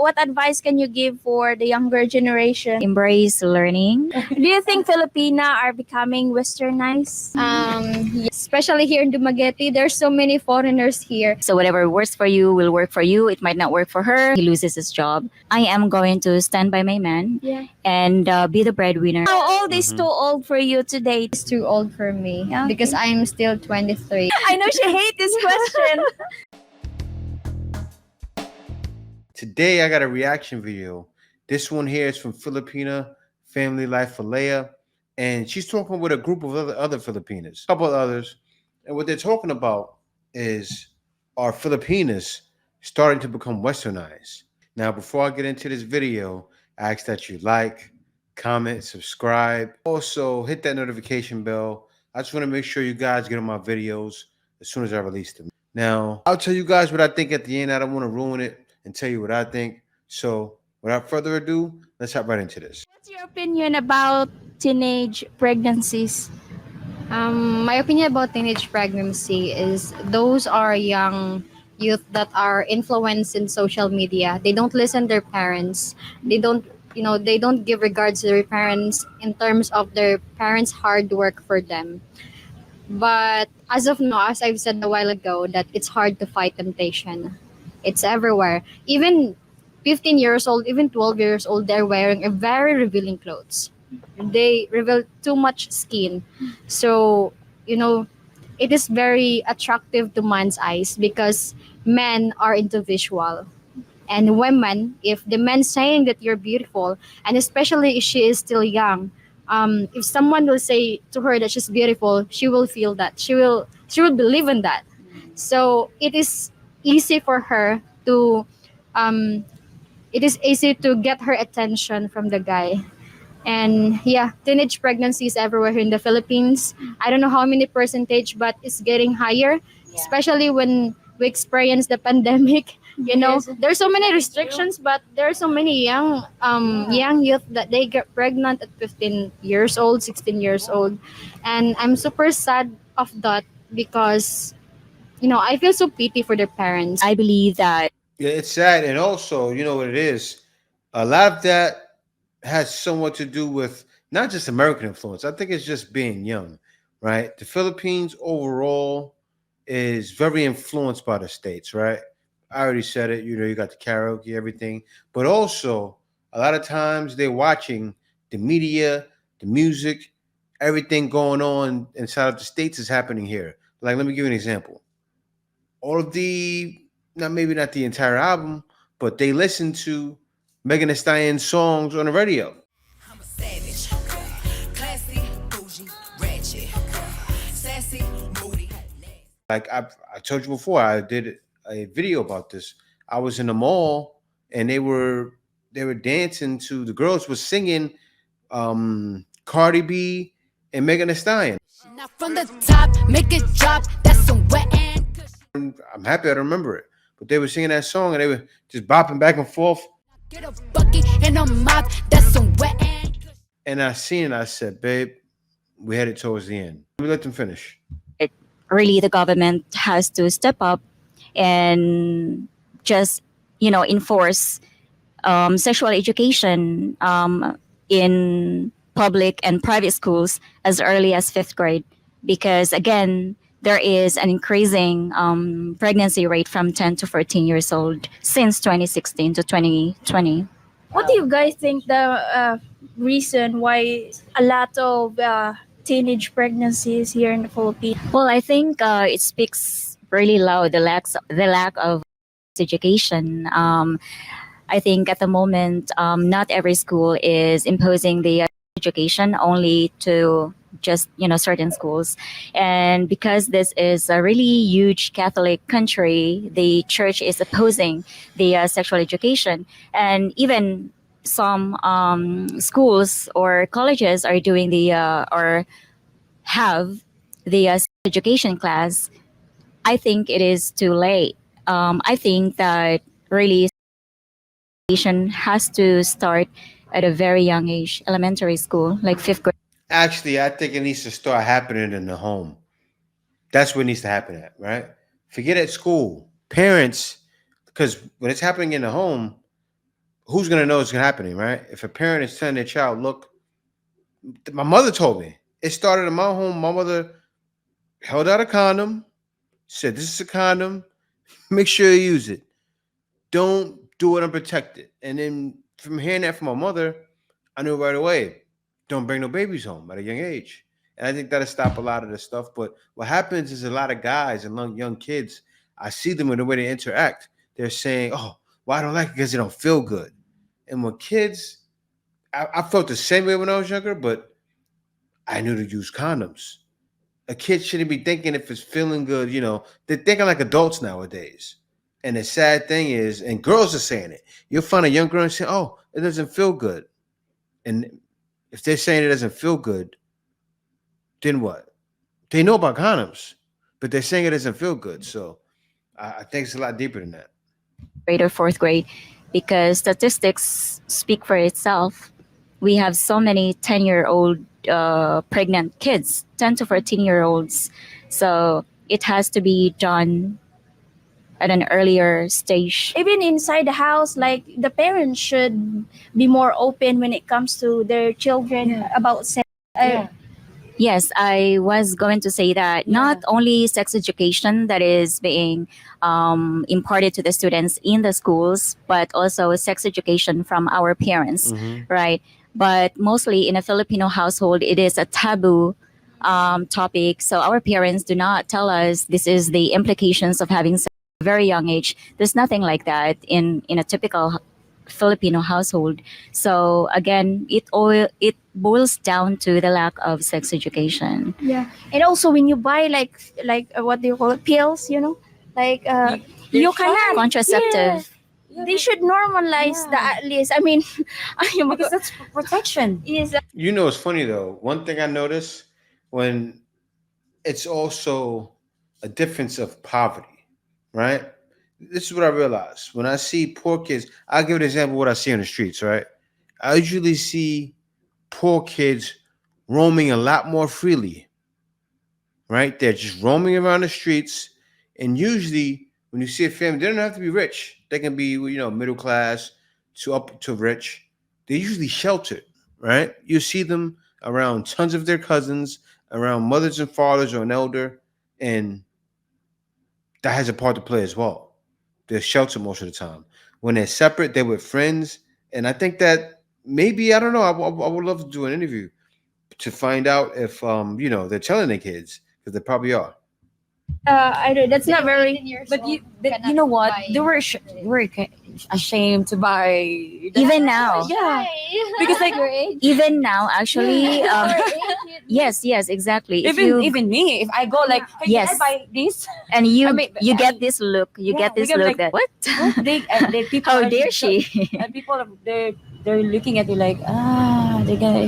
what advice can you give for the younger generation? Embrace learning. Do you think Filipina are becoming westernized? Especially here in Dumaguete, there's so many foreigners here. So whatever works for you will work for you. It might not work for her. He loses his job. I am going to stand by my man Yeah. and be the breadwinner. How old is too old for you to date? It's too old for me Yeah, okay. because I'm still 23. I know she hates this question. Today I got a reaction video. This one here is from Filipina Family Life for Leia, and she's talking with a group of other Filipinas, a couple of others, and what they're talking about is are Filipinas starting to become westernized. Now, before I get into this video, I ask that you like, comment, subscribe, also hit that notification bell. I just want to make sure you guys get on my videos as soon as I release them. Now, I'll tell you guys what I think at the end. I don't want to ruin it and tell you what I think. So without further ado, let's hop right into this. What's your opinion about teenage pregnancies? My opinion about teenage pregnancy is those are young youth that are influenced in social media. They don't listen to their parents. They don't give regards to their parents in terms of their parents' hard work for them. But as of now, as I've said a while ago, that it's hard to fight temptation. It's everywhere. Even 15 years old, even 12 years old, they're wearing a very revealing clothes. They reveal too much skin. So, it is very attractive to man's eyes because men are into visual. And women, if the man saying that you're beautiful, and especially if she is still young, if someone will say to her that she's beautiful, she will feel that. She will believe in that. So it is easy for her to get her attention from the guy. And yeah, teenage pregnancy is everywhere here in the Philippines. I don't know how many percentage, but it's getting higher, especially when we experience the pandemic. Yes. There's so many restrictions, but there are so many young youth that they get pregnant at 15 years old, 16 years old. And I'm super sad of that because, I feel so pity for their parents. I believe that Yeah, it's sad. And also, you know what it is? A lot of that has somewhat to do with not just American influence. I think it's just being young, right? The Philippines overall is very influenced by the States, right? I already said it. You got the karaoke, everything. But also, a lot of times they're watching the media, the music, everything going on inside of the States is happening here. Like, let me give you an example. All of maybe not the entire album, but they listen to Megan Thee Stallion's songs on the radio. I'm a savage, classy, bougie, ratchet, sassy, moody. Like I told you before, I did a video about this. I was in the mall and they were dancing to, the girls were singing Cardi B and Megan Thee Stallion. Now from the top, make it drop. That's some wet and cushion. I'm happy I remember it. But they were singing that song and they were just bopping back and forth. Get a bucket and a mop. That's some wet and cushion. And I seen it, I said, babe, we headed towards the end. Let me let them finish. really the government has to step up and just enforce sexual education in public and private schools as early as 5th grade, because again there is an increasing pregnancy rate from 10 to 14 years old since 2016 to 2020. What do you guys think the reason why a lot of teenage pregnancies here in the Philippines? Well, I think it speaks really loud the lack of education. I think at the moment, not every school is imposing the education, only to just certain schools. And because this is a really huge Catholic country, the church is opposing the sexual education, and even some schools or colleges are doing the or have the education class. I think it is too late. I think that really education has to start at a very young age, elementary school, like 5th grade. Actually, I think it needs to start happening in the home. That's what it needs to happen at, right? Forget at school. Parents, because when it's happening in the home, who's gonna know it's gonna happen, right? If a parent is telling their child, look, my mother told me. It started in my home. My mother held out a condom, said, "This is a condom. Make sure you use it. Don't do it unprotected." And then from hearing that from my mother, I knew right away, don't bring no babies home at a young age. And I think that'll stop a lot of this stuff. But what happens is a lot of guys and young kids, I see them in the way they interact. They're saying, oh, well, I don't like it because they don't feel good. And when kids, I felt the same way when I was younger, but I knew to use condoms. A kid shouldn't be thinking if it's feeling good, they're thinking like adults nowadays. And the sad thing is, and girls are saying it, you'll find a young girl and say, oh, it doesn't feel good. And if they're saying it doesn't feel good, then what? They know about condoms, but they're saying it doesn't feel good. So I think it's a lot deeper than that. Grade or fourth grade, because statistics speak for itself. We have so many 10-year-old pregnant kids, 10 to 14-year-olds. So it has to be done at an earlier stage. Even inside the house, like the parents should be more open when it comes to their children about sex. Yes, I was going to say that not only sex education that is being imparted to the students in the schools, but also sex education from our parents, right? But mostly in a Filipino household, it is a taboo topic. So our parents do not tell us this is the implications of having sex at a very young age. There's nothing like that in a typical Filipino household. So again, it boils down to the lack of sex education. Yeah, and also when you buy like what do you call it, pills, like you cannot Contraceptive. They should normalize that at least. I mean, Because that's protection. yes, It's funny though. One thing I notice when it's also a difference of poverty, right? This is what I realize. When I see poor kids, I'll give an example of what I see on the streets, right? I usually see poor kids roaming a lot more freely, right? They're just roaming around the streets. And usually when you see a family, they don't have to be rich. They can be, middle class to up to rich. They're usually sheltered, right? You see them around tons of their cousins, around mothers and fathers or an elder, and that has a part to play as well. They're sheltered most of the time. When they're separate, they're with friends. And I think that maybe, I don't know, I would love to do an interview to find out if, they're telling their kids, because they probably are. I don't, that's not very. But you know what? They were ashamed to buy. Even now. Yeah. Because like Even now, actually, yes, exactly. If even me, if I go like, hey, Yes. can I buy this? and you I mean, you get this look, you Yeah, get this we get look like, that what? They people. How are dare so- she? And people they're looking at you like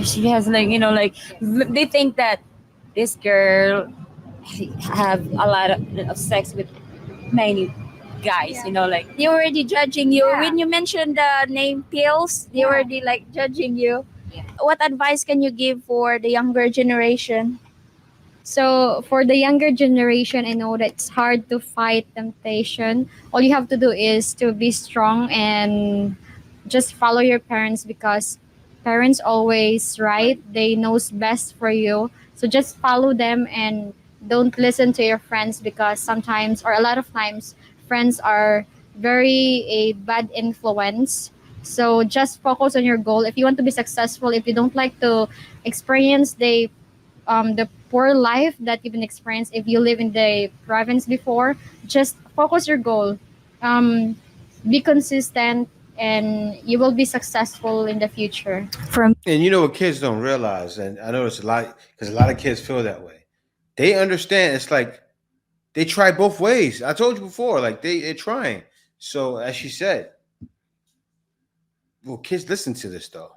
she has like they think that this girl have a lot of sex with many guys, like They already judging you Yeah. when you mentioned the name pills. They Yeah. already like judging you. Yeah. What advice can you give for the younger generation? So for the younger generation, I know that it's hard to fight temptation. All you have to do is to be strong and just follow your parents, because parents always right. They knows best for you. So just follow them and don't listen to your friends, because sometimes or a lot of times friends are very a bad influence. So just focus on your goal. If you want to be successful, if you don't like to experience the poor life that you've been experienced, if you live in the province before, just focus your goal, be consistent, and you will be successful in the future. For And what kids don't realize, and I know it's a lot, because a lot of kids feel that way. They understand it's like they try both ways. I told you before, like they're trying. So as she said, well, kids listen to this though.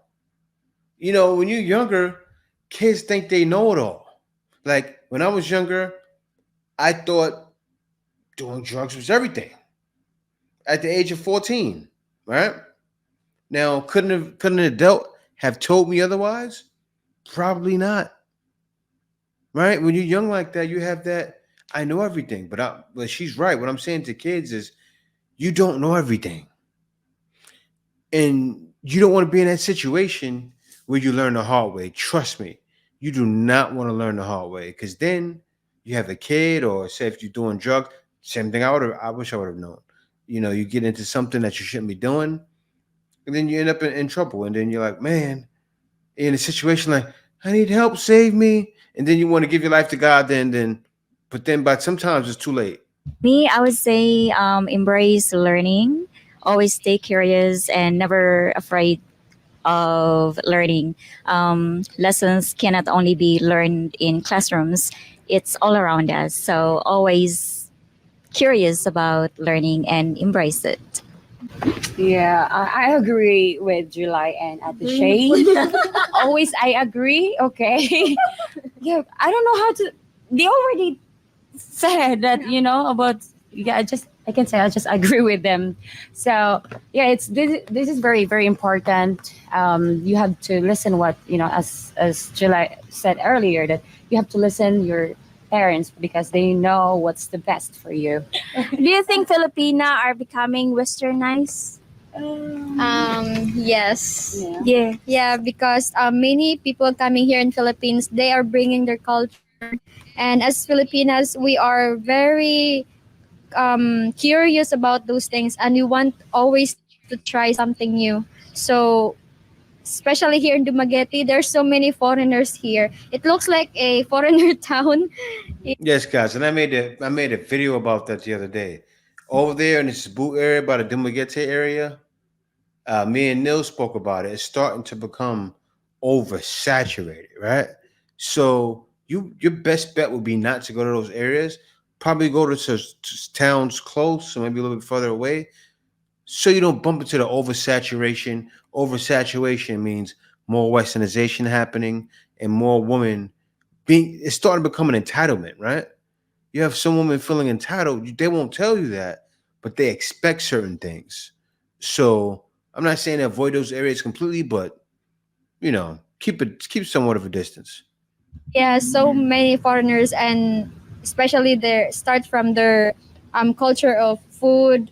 When you're younger, kids think they know it all. Like when I was younger, I thought doing drugs was everything. At the age of 14, right? Now, couldn't an adult have told me otherwise? Probably not. Right? When you're young like that, you have that I know everything. But she's right. What I'm saying to kids is you don't know everything. And you don't want to be in that situation where you learn the hard way. Trust me, you do not want to learn the hard way, because then you have a kid, or say if you're doing drugs, same thing. I wish I would have known. You get into something that you shouldn't be doing, and then you end up in trouble. And then you're like, man, in a situation like, I need help, save me. And then you want to give your life to God. But then, but sometimes it's too late. Me, I would say embrace learning, always stay curious, and never afraid of learning. Lessons cannot only be learned in classrooms, it's all around us. So always curious about learning and embrace it. Yeah, I agree with July and at the shade. Always, I agree. Okay. Yeah, I don't know how to. They already said that about. Yeah, I can say I just agree with them. So yeah, it's this is very very important. You have to listen what as July said earlier, that you have to listen your parents because they know what's the best for you. Do you think Filipina are becoming westernized? Yes. Yeah. Yeah. Yeah, because many people coming here in Philippines, they are bringing their culture, and as Filipinas, we are very curious about those things, and we want always to try something new. So, especially here in Dumaguete, there's so many foreigners here. It looks like a foreigner town. Yes, guys, and I made a video about that the other day. Over there in this boot area by the Dumaguete area, me and Neil spoke about it. It's starting to become oversaturated, right? So your best bet would be not to go to those areas. Probably go to towns close, or maybe a little bit further away, so you don't bump into the oversaturation. Oversaturation means more westernization happening and more women being. It's starting to become an entitlement, right? You have some women feeling entitled. They won't tell you that, but they expect certain things. So I'm not saying avoid those areas completely, but keep somewhat of a distance. Yeah, so many foreigners, and especially their start from their culture of food,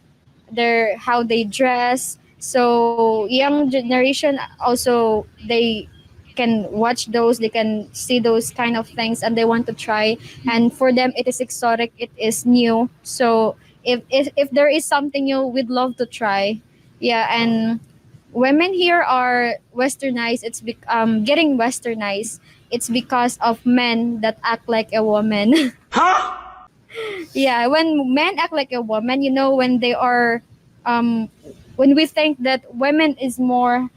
their how they dress. So young generation also, they can watch those, they can see those kind of things, and they want to try. And for them, it is exotic, it is new. So if there is something new, we'd love to try. Yeah, and women here are westernized. It's getting westernized. It's because of men that act like a woman. Yeah, when men act like a woman, when they are, um, when we think that women is more,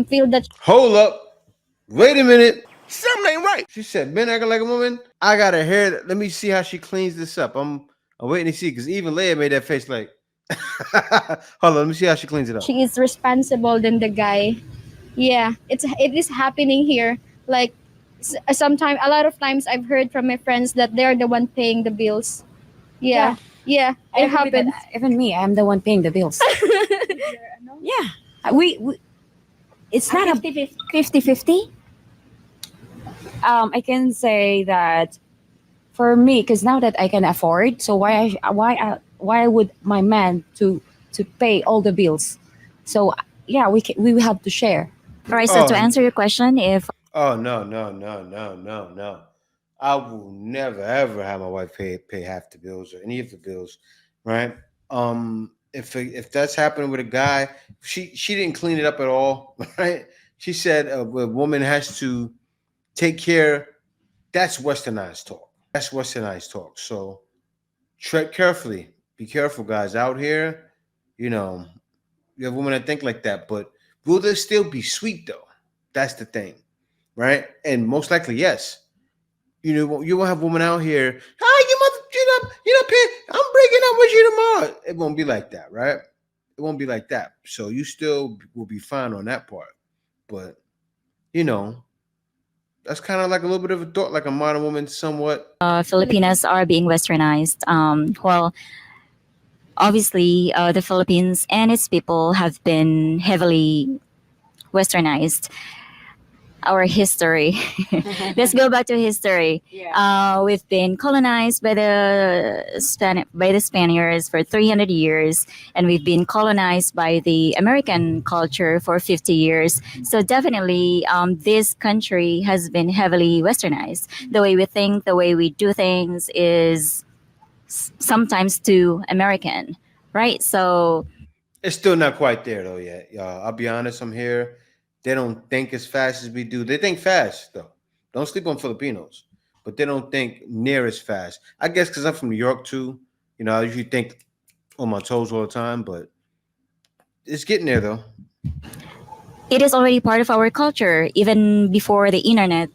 feel that Hold up. Wait a minute. Something ain't right. She said, "Men acting like a woman." I got her hair. Let me see how she cleans this up. I'm waiting to see, because even Leia made that face like. Hold on. Let me see how she cleans it up. she is responsible than the guy. Yeah, it is happening here. Like sometimes, a lot of times, I've heard from my friends that they're the one paying the bills. Yeah, yeah, I it agree with that. happens. Even me, I'm the one paying the bills. Yeah, we it's not a 50-50? I can say that for me, because now that I can afford, so why would my man to pay all the bills? So yeah, we have to share. All right, so to Oh, answer your question, if oh no, no, no, no, no, no. I will never ever have my wife pay half the bills or any of the bills, right? If that's happening with a guy, she didn't clean it up at all, right? She said a woman has to take care. That's westernized talk. That's westernized talk. So tread carefully. Be careful, guys, out here. You know, you have women that think like that, but will they still be sweet though? That's the thing, right? And most likely, yes. You will have women out here. Ah, you mother, I'm breaking up with you tomorrow. It won't be like that, right? It won't be like that. So you still will be fine on that part. But you know, that's kind of like a little bit of a thought, like a modern woman, somewhat. Filipinas are being westernized, well, obviously, the Philippines and its people have been heavily westernized. our history. Let's go back to history. We've been colonized by the Spaniards for 300 years, and we've been colonized by the American culture for 50 years. So definitely, this country has been heavily Westernized. The way we think, the way we do things is sometimes too American, right? So It's still not quite there though yet, y'all. I'll be honest. I'm here. They don't think as fast as we do. They think fast though. Don't sleep on Filipinos, but they don't think near as fast. I guess because I'm from New York too. You know, I usually think on my toes all the time, but it's getting there though. it is already part of our culture, even before the internet.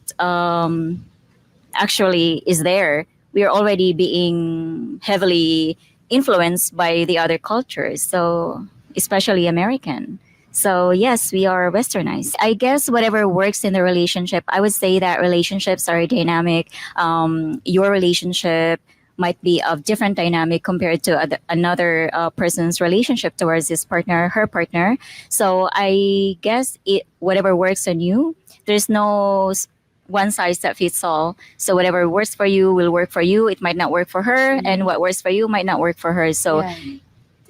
Actually is there, we are already being heavily influenced by the other cultures. So, especially American. So, yes, we are westernized. I guess whatever works in the relationship, I would say that relationships are dynamic. Your relationship might be of different dynamic compared to another person's relationship towards his partner, her partner. So, I guess whatever works on you, there's no one size that fits all. So whatever works for you will work for you. It might not work for her, and what works for you might not work for her. So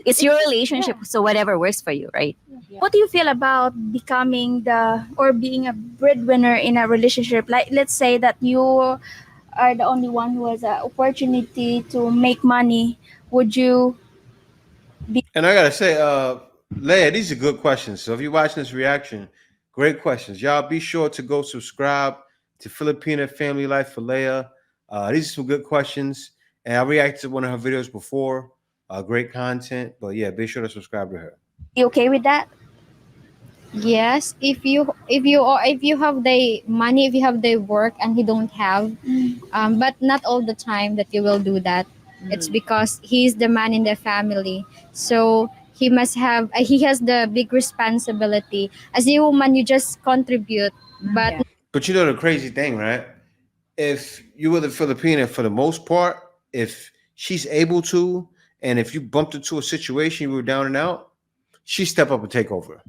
it's your relationship. So whatever works for you, right? What do you feel about becoming the or being a breadwinner in a relationship? Like, let's say that you are the only one who has an opportunity to make money. Would you And I gotta say, Leia, these are good questions. So if you're watching this reaction, great questions. Y'all be sure to go subscribe to Filipina Family Life for Leia. These are some good questions. And I reacted to one of her videos before. Great content. But yeah, be sure to subscribe to her. be okay with that? Yes, if you have the money, if you have the work and he don't have, but not all the time that you will do that. It's because he's the man in the family, so he must have he has the big responsibility. As a woman, you just contribute, but But you know the crazy thing, right? If you were the Filipina, for the most part, if she's able to, and if you bumped into a situation you were down and out, she step up and take over.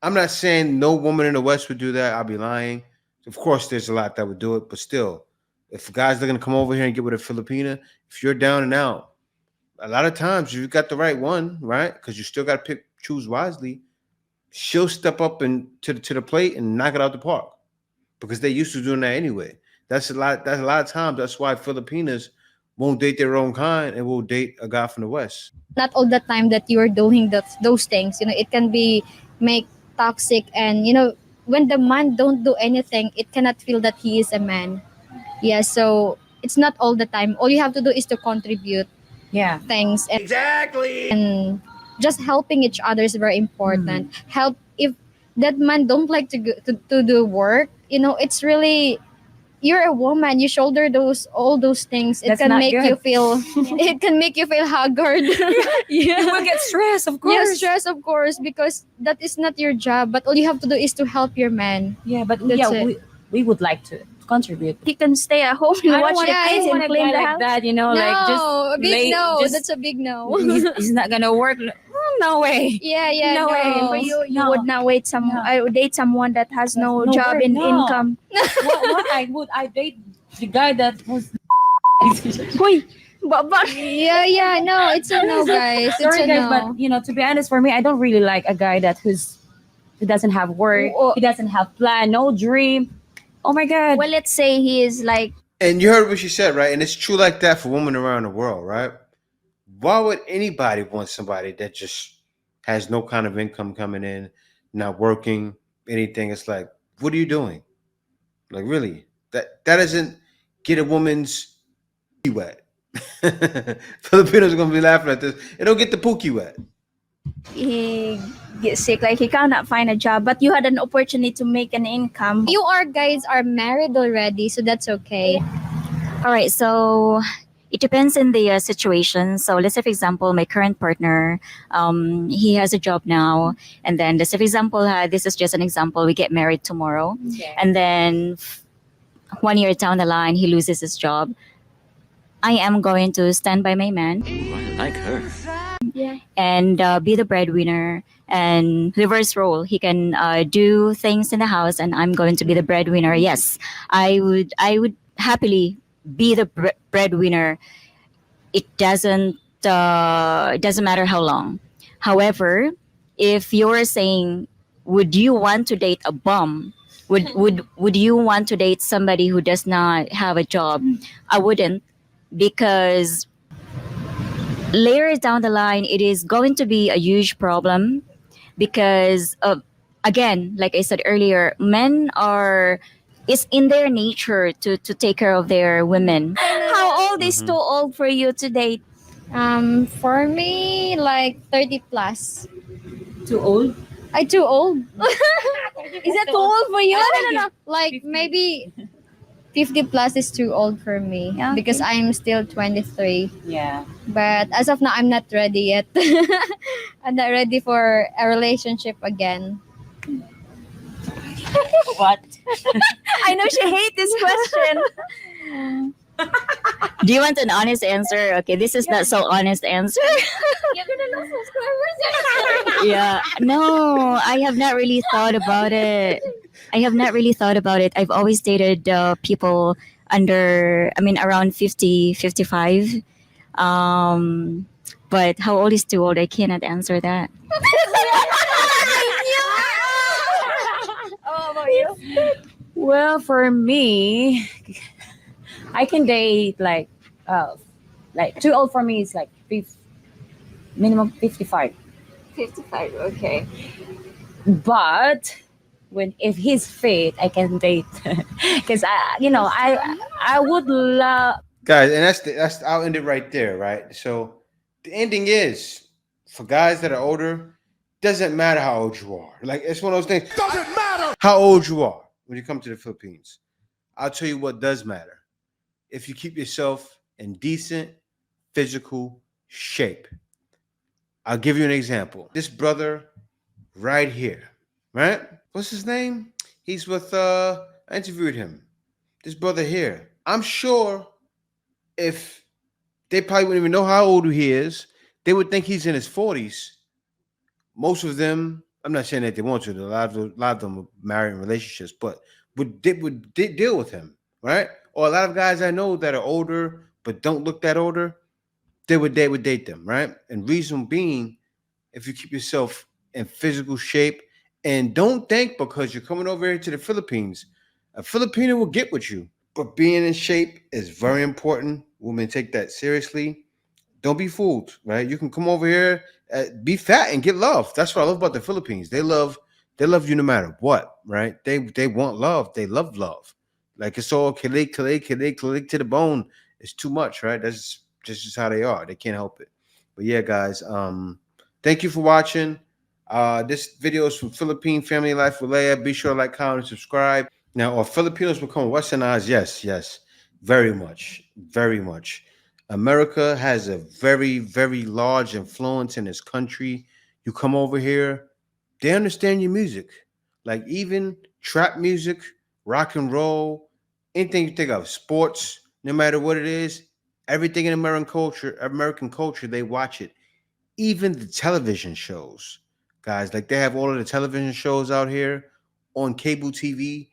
I'm not saying no woman in the West would do that. I'll be lying. Of course, there's a lot that would do it, but still, if a guy's looking to come over here and get with a Filipina, if you're down and out, a lot of times you got the right one, right? Because you still got to choose wisely. She'll step up and to the plate and knock it out the park because they used to doing that anyway. That's a lot. That's a lot of times. That's why Filipinas won't date their own kind and will date a guy from the West. not all the time that you are doing those things. It can be make toxic, and when the man don't do anything, it cannot feel that he is a man. Yeah, so it's not all the time. All you have to do is to contribute Yeah. things, and just helping each other is very important. Help if that man don't like to do work. It's really, you're a woman, you shoulder all those things. It That's can not make good. you feel it can make you feel haggard. You will get stressed, of Yeah, course. stress, of course, because that is not your job, but all you have to do is to help your man. Yeah, but That's yeah, it. we would like to contribute. He can stay at home and I watch don't the want, I kids don't and want a clean guy the like house. that, No, like just a big lay- no. just- That's a big no. he's not gonna work. No way. Yeah, No no. way. For you No. would not date someone that has no No job work, and no. income. What I date the guy that was. Uy, but Yeah, no, it's a no, guys. It's Sorry a guys, no. but to be honest, for me, I don't really like a guy who doesn't have work. Oh. He doesn't have plan, no dream. Oh my god. well, let's say he is like And you heard what she said, right? And it's true like that for women around the world, right? Why would anybody want somebody that just has no kind of income coming in, not working, anything? It's like, what are you doing? Like, really? That doesn't get a woman's pookie wet. Filipinos are gonna be laughing at this. It don't get the pookie wet. he gets sick, like he cannot find a job, but you had an opportunity to make an income. You guys are married already, so that's okay. All right, so it depends in the situation. So let's say, for example, my current partner, he has a job now, and then let's say, for example, this is just an example. We get married tomorrow, and then 1 year down the line, he loses his job. I am going to stand by my man I like her. Yeah. and be the breadwinner, and reverse role. He can do things in the house, and I'm going to be the breadwinner. Yes, I would happily be the breadwinner. It doesn't matter how long. However, if you're saying, would you want to date a bum? Would you want to date somebody who does not have a job? I wouldn't, because later down the line it is going to be a huge problem, because of, again, like I said earlier, men are, it's in their nature to take care of their women. How old is Mhm. too old for you to date? For me, like 30 plus. Too old? I too old? Is that too old for you? No. Like maybe 50 plus is too old for me Okay. because I'm still 23. Yeah. But as of now, I'm not ready yet. I'm not ready for a relationship again. What? I know she hates this question. Do you want an honest answer? Okay, this is not so honest answer. You're gonna lose subscribers. Yeah. No, I have not really thought about it. I have not really thought about it. I've always dated people around 50, 55. Um, but how old is too old? I cannot answer that. Oh, about you? Well, for me, I can date like too old for me is like minimum 55. 55, okay. But when if he's fit, I can date because I would love. Guys, and that's I'll end it right there, right? So the ending is, for guys that are older, doesn't matter how old you are. Like, it's one of those things. Doesn't matter how old you are when you come to the Philippines. I'll tell you what does matter. If you keep yourself in decent physical shape. I'll give you an example. This brother right here, right? What's his name? He's with I interviewed him. This brother here. I'm sure if they probably wouldn't even know how old he is, they would think he's in his 40s. Most of them, I'm not saying that they want to, a lot of them are married in relationships, but would deal with him, right? Or a lot of guys I know that are older but don't look that older, they would date them, right? And reason being, if you keep yourself in physical shape, and don't think because you're coming over here to the Philippines, a Filipino will get with you. But being in shape is very important. Women take that seriously. Don't be fooled, right? You can come over here, be fat and get love. That's what I love about the Philippines. They love you no matter what, right? They want love. They love love. Like, it's all kilig to the bone. It's too much, right? That's just how they are. They can't help it. But yeah, guys, thank you for watching. This video is from Philippine Family Life with Leia. Be sure to like, comment, and subscribe. Now, are Filipinos become Westernized? Yes, yes, very much, very much. America has a very, very large influence in this country. You come over here, they understand your music. Like, even trap music, rock and roll, anything you think of, sports, no matter what it is, everything in American culture, they watch it. Even the television shows, guys, like, they have all of the television shows out here on cable TV.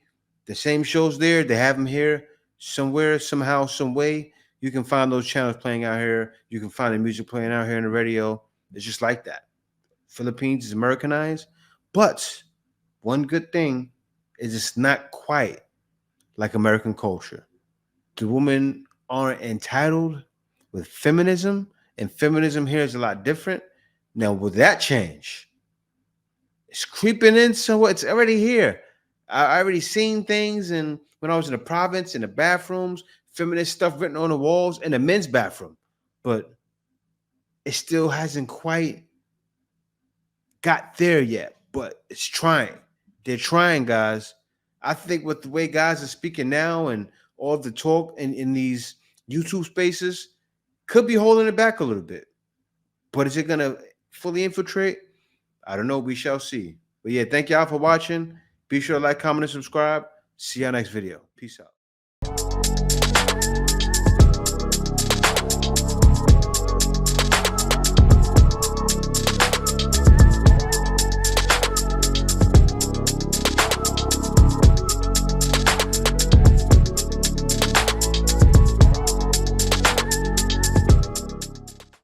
The same shows there, they have them here somewhere, somehow, some way. You can find those channels playing out here. You can find the music playing out here on the radio. It's just like that. Philippines is Americanized, but one good thing is it's not quite like American culture. The women aren't entitled with feminism, and feminism here is a lot different. Now, will that change? It's creeping in somewhat. It's already here. I already seen things, and when I was in the province, in the bathrooms, feminist stuff written on the walls in the men's bathroom, but it still hasn't quite got there yet. But it's trying. They're trying, guys. I think with the way guys are speaking now and all the talk in these YouTube spaces, could be holding it back a little bit. But is it gonna fully infiltrate? I don't know. We shall see. But yeah, thank y'all for watching. Be sure to like, comment, and subscribe. See y'all next video. Peace out.